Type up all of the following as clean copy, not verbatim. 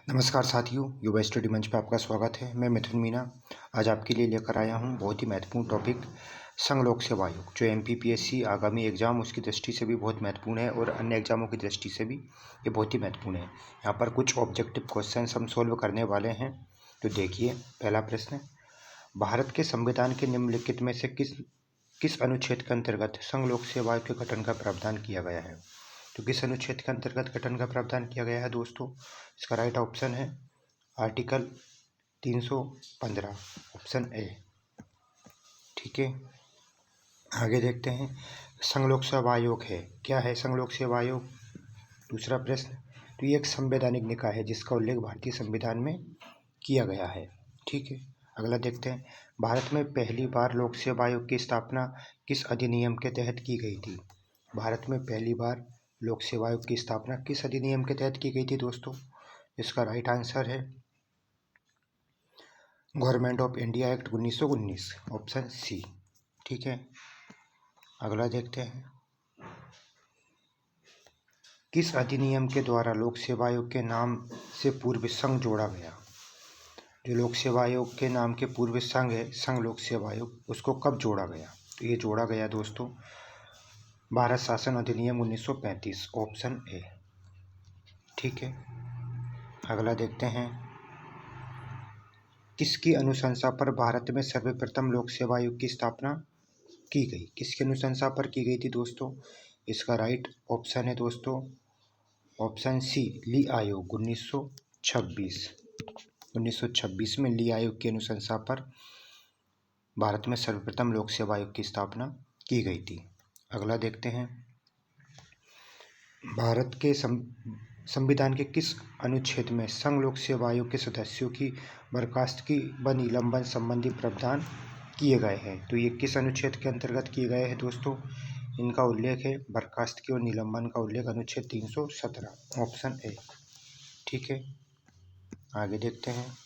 नमस्कार साथियों, युवा स्टडी मंच पे आपका स्वागत है। मैं मिथुन मीना आज आपके लिए लेकर आया हूँ बहुत ही महत्वपूर्ण टॉपिक संघ लोक सेवा आयोग, जो एमपीपीएससी आगामी एग्जाम उसकी दृष्टि से भी बहुत महत्वपूर्ण है और अन्य एग्जामों की दृष्टि से भी ये बहुत ही महत्वपूर्ण है। यहाँ पर कुछ ऑब्जेक्टिव क्वेश्चन हम सोल्व करने वाले हैं। तो देखिए, पहला प्रश्न, भारत के संविधान के निम्नलिखित में से किस अनुच्छेद के अंतर्गत संघ लोक सेवा आयोग के गठन का प्रावधान किया गया है? तो किस अनुच्छेद के अंतर्गत गठन का प्रावधान किया गया है दोस्तों? इसका राइट ऑप्शन है आर्टिकल 315, ऑप्शन ए। ठीक है, आगे देखते हैं। संघ लोक सेवा आयोग है, क्या है संघ लोक सेवा आयोग? दूसरा प्रश्न, तो ये एक संवैधानिक निकाय है जिसका उल्लेख भारतीय संविधान में किया गया है। ठीक है, अगला देखते हैं। भारत में पहली बार लोक सेवा आयोग की स्थापना किस अधिनियम के तहत की गई थी? भारत में पहली बार लोक सेवा आयोग की स्थापना किस अधिनियम के तहत की गई थी दोस्तों? इसका राइट आंसर है government of India act 1919, option C. ठीक है, अगला देखते हैं। किस अधिनियम के द्वारा लोक सेवा आयोग के नाम से पूर्व संघ जोड़ा गया? जो लोक सेवा आयोग के नाम के पूर्व संघ है, संघ लोक सेवा आयोग, उसको कब जोड़ा गया? तो ये जोड़ा गया दोस्तों भारत शासन अधिनियम 1935, ऑप्शन ए। ठीक है, अगला देखते हैं। किसकी अनुशंसा पर भारत में सर्वप्रथम लोक सेवा आयोग की स्थापना की गई? किसकी अनुशंसा पर की गई थी दोस्तों? इसका राइट ऑप्शन है दोस्तों ऑप्शन सी, ली आयोग 1926 में ली आयोग की अनुशंसा पर भारत में सर्वप्रथम लोक सेवा आयोग की स्थापना की गई थी। अगला देखते हैं। भारत के संविधान के किस अनुच्छेद में संघ लोक सेवा आयोग के सदस्यों की बर्खास्तगी व निलंबन संबंधी प्रावधान किए गए हैं? तो ये किस अनुच्छेद के अंतर्गत किए गए हैं दोस्तों? इनका उल्लेख है बर्खास्तगी और निलंबन का उल्लेख अनुच्छेद 317, ऑप्शन ए। ठीक है, आगे देखते हैं।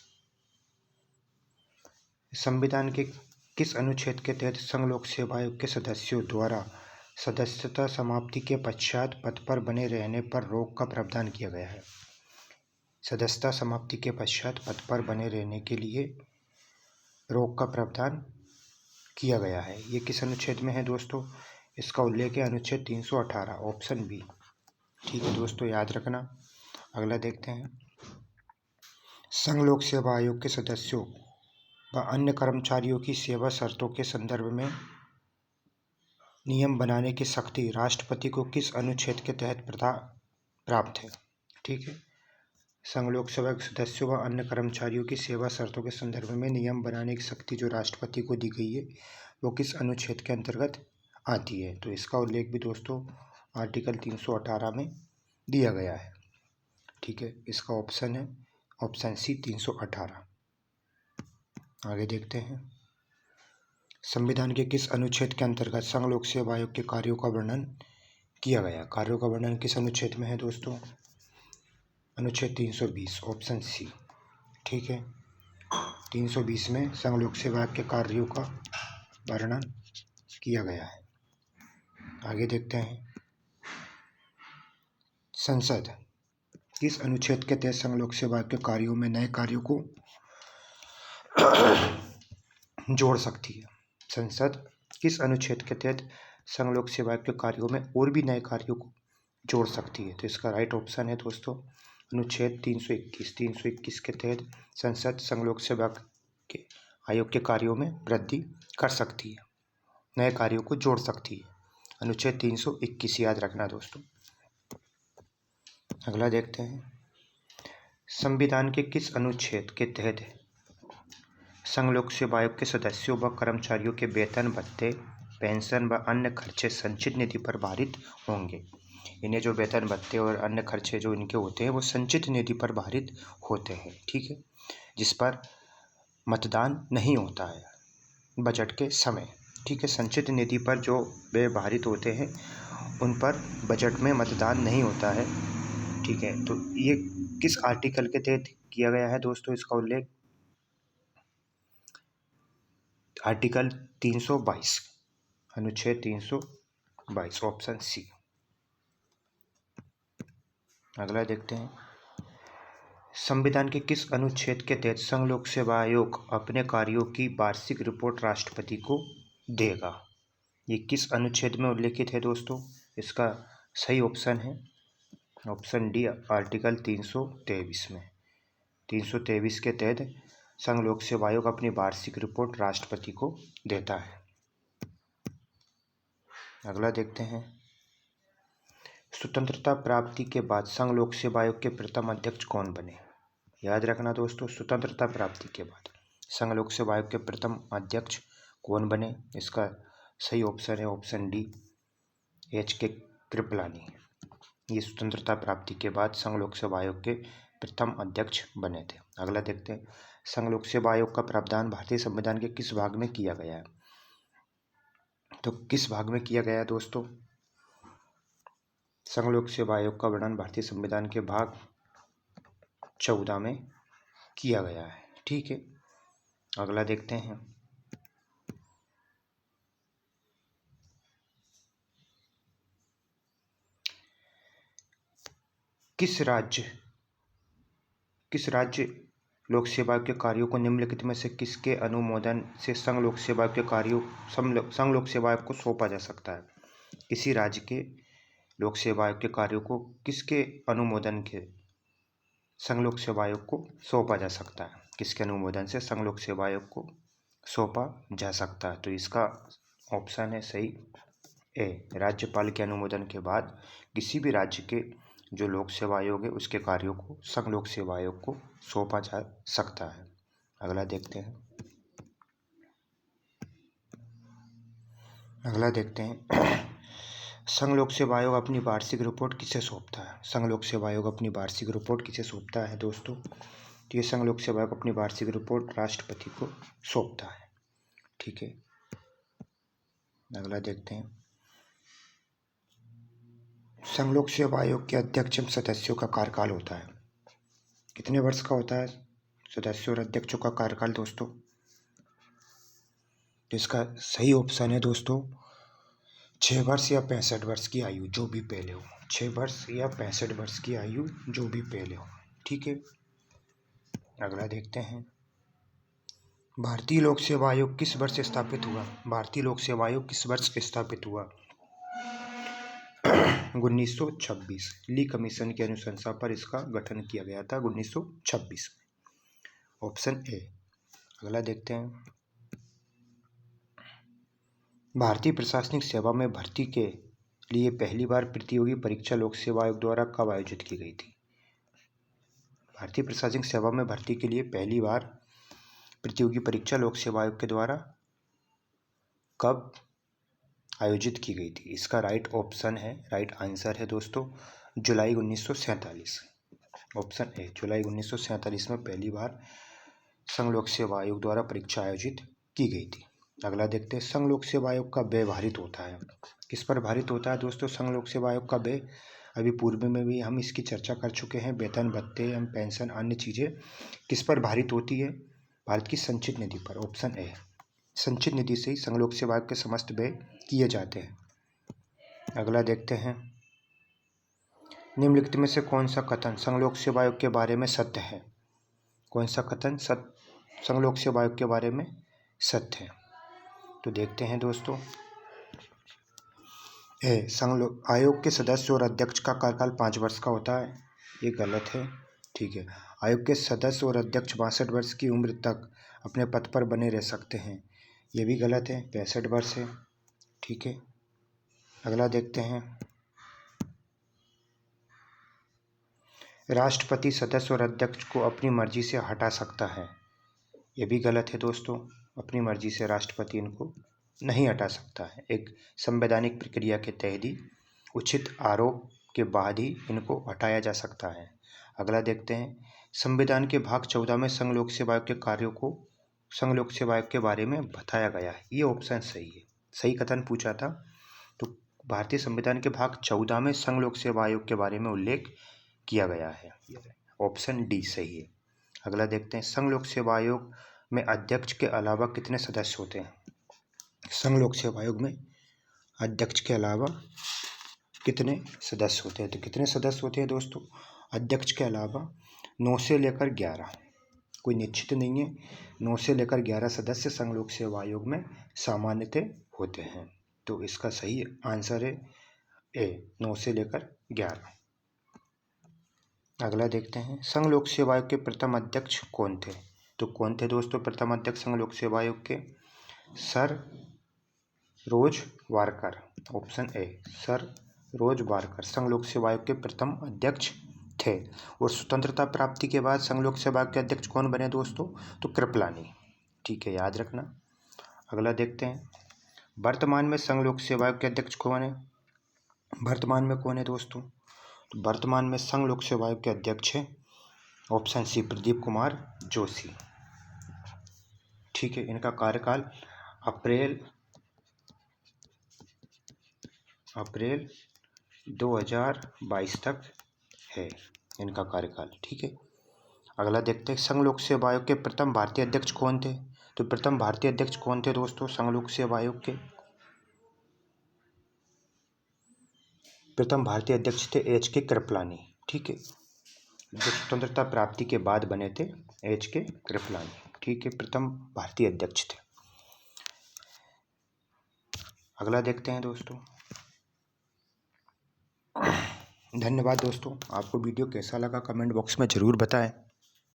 संविधान के किस अनुच्छेद के तहत संघ लोक सेवा आयोग के सदस्यों द्वारा सदस्यता समाप्ति के पश्चात पद पर बने रहने पर रोक का प्रावधान किया गया है? सदस्यता समाप्ति के पश्चात पद पर बने रहने के लिए रोक का प्रावधान किया गया है। ये किस अनुच्छेद में है दोस्तों? इसका उल्लेख है अनुच्छेद 318, ऑप्शन बी। ठीक है दोस्तों, याद रखना। अगला देखते हैं। संघ लोक सेवा आयोग के सदस्यों व अन्य कर्मचारियों की सेवा शर्तों के संदर्भ में नियम बनाने की शक्ति राष्ट्रपति को किस अनुच्छेद के तहत प्राप्त है? ठीक है, संघ लोक सेवा के सदस्यों व अन्य कर्मचारियों की सेवा शर्तों के संदर्भ में नियम बनाने की शक्ति जो राष्ट्रपति को दी गई है वो किस अनुच्छेद के अंतर्गत आती है? तो इसका उल्लेख भी दोस्तों आर्टिकल 318 में दिया गया है। ठीक है, इसका ऑप्शन है ऑप्शन सी, 318। आगे देखते हैं। संविधान के किस अनुच्छेद के अंतर्गत संघ लोक सेवा आयोग के कार्यों का वर्णन किया गया? कार्यों का वर्णन किस अनुच्छेद में है दोस्तों? अनुच्छेद 320, ऑप्शन सी। ठीक है, 320 में संघ लोक सेवा आयोग के कार्यों का वर्णन किया गया है। आगे देखते हैं। संसद किस अनुच्छेद के तहत संघ लोक सेवा आयोग के कार्यों में नए कार्यों को जोड़ सकती है? संसद किस अनुच्छेद के तहत संघ लोक सेवा आयोग के कार्यों में और भी नए कार्यों को जोड़ सकती है? तो इसका राइट ऑप्शन है दोस्तों अनुच्छेद 321 के तहत संसद संघ लोक सेवा के आयोग के कार्यों में वृद्धि कर सकती है, नए कार्यों को जोड़ सकती है। अनुच्छेद 321 याद रखना दोस्तों। अगला देखते हैं। संविधान के किस अनुच्छेद के तहत संघ लोक सेवा आयोग के सदस्यों व कर्मचारियों के वेतन भत्ते, पेंशन व अन्य खर्चे संचित निधि पर भारित होंगे? इन्हें जो वेतन भत्ते और अन्य खर्चे जो इनके होते हैं वो संचित निधि पर भारित होते हैं। ठीक है, जिस पर मतदान नहीं होता है बजट के समय। ठीक है, संचित निधि पर जो व्यय भारित होते हैं उन पर बजट में मतदान नहीं होता है। ठीक है, तो ये किस आर्टिकल के तहत किया गया है दोस्तों? इसका उल्लेख आर्टिकल 322, अनुच्छेद 322, ऑप्शन सी। अगला देखते हैं। संविधान के किस अनुच्छेद के तहत संघ लोक सेवा आयोग अपने कार्यों की वार्षिक रिपोर्ट राष्ट्रपति को देगा? ये किस अनुच्छेद में उल्लेखित है दोस्तों? इसका सही ऑप्शन है ऑप्शन डी, आर्टिकल 323 में। 323 के तहत संघ लोक सेवा आयोग अपनी वार्षिक रिपोर्ट राष्ट्रपति को देता है। अगला देखते हैं, स्वतंत्रता प्राप्ति के बाद संघ लोक सेवा आयोग के प्रथम अध्यक्ष कौन बने? याद रखना दोस्तों, स्वतंत्रता प्राप्ति के बाद संघ लोक सेवा आयोग के प्रथम अध्यक्ष कौन बने? इसका सही ऑप्शन है ऑप्शन डी, H.K. कृपलानी। ये स्वतंत्रता प्राप्ति के बाद संघ लोक सेवा आयोग के प्रथम अध्यक्ष बने थे। अगला देखते हैं, संघ लोक सेवा आयोग का प्रावधान भारतीय संविधान के किस भाग में किया गया है? तो किस भाग में किया गया है दोस्तों? संघ लोक सेवा आयोग का वर्णन भारतीय संविधान के भाग 14 में किया गया है। ठीक है, अगला देखते हैं, किस राज्य लोक सेवा आयोग के कार्यों को निम्नलिखित में से किसके अनुमोदन से संघ लोक सेवा आयोग के कार्यों संघ लोक सेवा आयोग को सौंपा जा सकता है? किसी राज्य के लोक सेवा आयोग के कार्यों को किसके अनुमोदन के संघ लोक सेवा आयोग को सौंपा जा सकता है? किसके अनुमोदन से संघ लोक सेवा आयोग को सौंपा जा सकता है? तो इसका ऑप्शन है सही ए, राज्यपाल के अनुमोदन के बाद किसी भी राज्य के जो लोक सेवा आयोग है उसके कार्यों को संघ लोक सेवा आयोग को सौंपा जा सकता है। अगला देखते हैं, संघ लोक सेवा आयोग अपनी वार्षिक रिपोर्ट किसे सौंपता है? संघ लोक सेवा आयोग अपनी वार्षिक रिपोर्ट किसे सौंपता है दोस्तों? तो ये संघ लोक सेवा आयोग अपनी वार्षिक रिपोर्ट राष्ट्रपति को सौंपता है। ठीक है, अगला देखते हैं, संघ लोक सेवा आयोग के अध्यक्ष एवं सदस्यों का कार्यकाल होता है, कितने वर्ष का होता है सदस्यों और अध्यक्षों का कार्यकाल दोस्तों? इसका सही ऑप्शन है दोस्तों 6 वर्ष या 65 वर्ष की आयु, जो भी पहले हो। 6 वर्ष या 65 वर्ष की आयु, जो भी पहले हो। ठीक है, अगला देखते हैं, भारतीय लोक सेवा आयोग किस वर्ष स्थापित हुआ? भारतीय लोक सेवा आयोग किस वर्ष स्थापित हुआ? 1926। ली कमीशन की अनुशंसा पर इसका गठन किया गया था 1926 में, ऑप्शन ए। अगला देखते हैं, भारतीय प्रशासनिक सेवा में भर्ती के लिए पहली बार प्रतियोगी परीक्षा लोक सेवा आयोग द्वारा कब आयोजित की गई थी? भारतीय प्रशासनिक सेवा में भर्ती के लिए पहली बार प्रतियोगी परीक्षा लोक सेवा आयोग के द्वारा कब आयोजित की गई थी? इसका राइट आंसर है दोस्तों जुलाई 1947, ऑप्शन ए। जुलाई 1947 में पहली बार संघ लोक सेवा आयोग द्वारा परीक्षा आयोजित की गई थी। अगला देखते हैं, संघ लोक सेवा आयोग का व्यय भारित होता है, किस पर भारित होता है दोस्तों? संघ लोक सेवा आयोग का व्यय, अभी पूर्व में भी हम इसकी चर्चा कर चुके हैं, वेतन भत्ते एवं पेंशन अन्य चीज़ें किस पर भारित होती है? भारत की संचित निधि पर, ऑप्शन ए। संचित निधि से ही संघ लोक सेवा आयोग के समस्त व्यय किए जाते हैं। अगला देखते हैं, निम्नलिखित में से कौन सा कथन संघ लोक सेवा आयोग के बारे में सत्य है? कौन सा कथन संघ लोक सेवा आयोग के बारे में सत्य है? तो देखते हैं दोस्तों, ए, संघ आयोग के सदस्य और अध्यक्ष का कार्यकाल 5 वर्ष का होता है, ये गलत है। ठीक है, आयोग के सदस्य और अध्यक्ष 62 वर्ष की उम्र तक अपने पद पर बने रह सकते हैं, ये भी गलत है, 65 वर्ष है। ठीक है, अगला देखते हैं, राष्ट्रपति सदस्य और अध्यक्ष को अपनी मर्जी से हटा सकता है, ये भी गलत है दोस्तों, अपनी मर्जी से राष्ट्रपति इनको नहीं हटा सकता है, एक संवैधानिक प्रक्रिया के तहत ही उचित आरोप के बाद ही इनको हटाया जा सकता है। अगला देखते हैं, संविधान के भाग 14 में संघ लोक सेवा आयोग के कार्यों को संघ लोक सेवा आयोग के बारे में बताया गया है, ये ऑप्शन सही है, सही कथन पूछा था। तो भारतीय संविधान के भाग 14 में संघ लोक सेवा आयोग के बारे में उल्लेख किया गया है, ऑप्शन डी सही है। अगला देखते हैं, संघ लोक सेवा आयोग में अध्यक्ष के अलावा कितने सदस्य होते हैं? संघ लोक सेवा आयोग में अध्यक्ष के अलावा कितने सदस्य होते हैं? तो कितने सदस्य होते हैं दोस्तों? अध्यक्ष के अलावा 9 से लेकर 11, कोई निश्चित नहीं है। 9 से लेकर 11 सदस्य संघ लोक सेवा आयोग में सामान्यतः होते हैं। तो इसका सही आंसर है ए, 9 से लेकर 11। अगला देखते हैं, संघ लोक सेवा आयोग के प्रथम अध्यक्ष कौन थे? तो कौन थे दोस्तों प्रथम अध्यक्ष संघ लोक सेवा आयोग के? Sir Ross Barker, option A, sir Ross Barker संघ लोक सेवा आयोग के प्रथम अध्यक्ष थे। और स्वतंत्रता प्राप्ति के बाद संघ लोक सेवा आयोग के अध्यक्ष कौन बने दोस्तों? तो कृपलानी, ठीक है, याद रखना। अगला देखते हैं, वर्तमान में संघ लोक सेवा आयोग के अध्यक्ष कौन है? वर्तमान में कौन है दोस्तों? तो वर्तमान में संघ लोक सेवा आयोग के अध्यक्ष है ऑप्शन सी, प्रदीप कुमार जोशी, ठीक है। इनका कार्यकाल अप्रैल 2022 तक है इनका कार्यकाल, ठीक है। अगला देखते हैं, संघ लोक सेवा आयोग के प्रथम भारतीय अध्यक्ष कौन थे? तो प्रथम भारतीय अध्यक्ष कौन थे दोस्तों संघ लोक सेवा आयोग के? प्रथम भारतीय अध्यक्ष थे एच के कृपलानी, ठीक है। जो स्वतंत्रता प्राप्ति के बाद बने थे एच के कृपलानी, ठीक है, प्रथम भारतीय अध्यक्ष थे। अगला देखते हैं दोस्तों। धन्यवाद दोस्तों, आपको वीडियो कैसा लगा कमेंट बॉक्स में ज़रूर बताएं।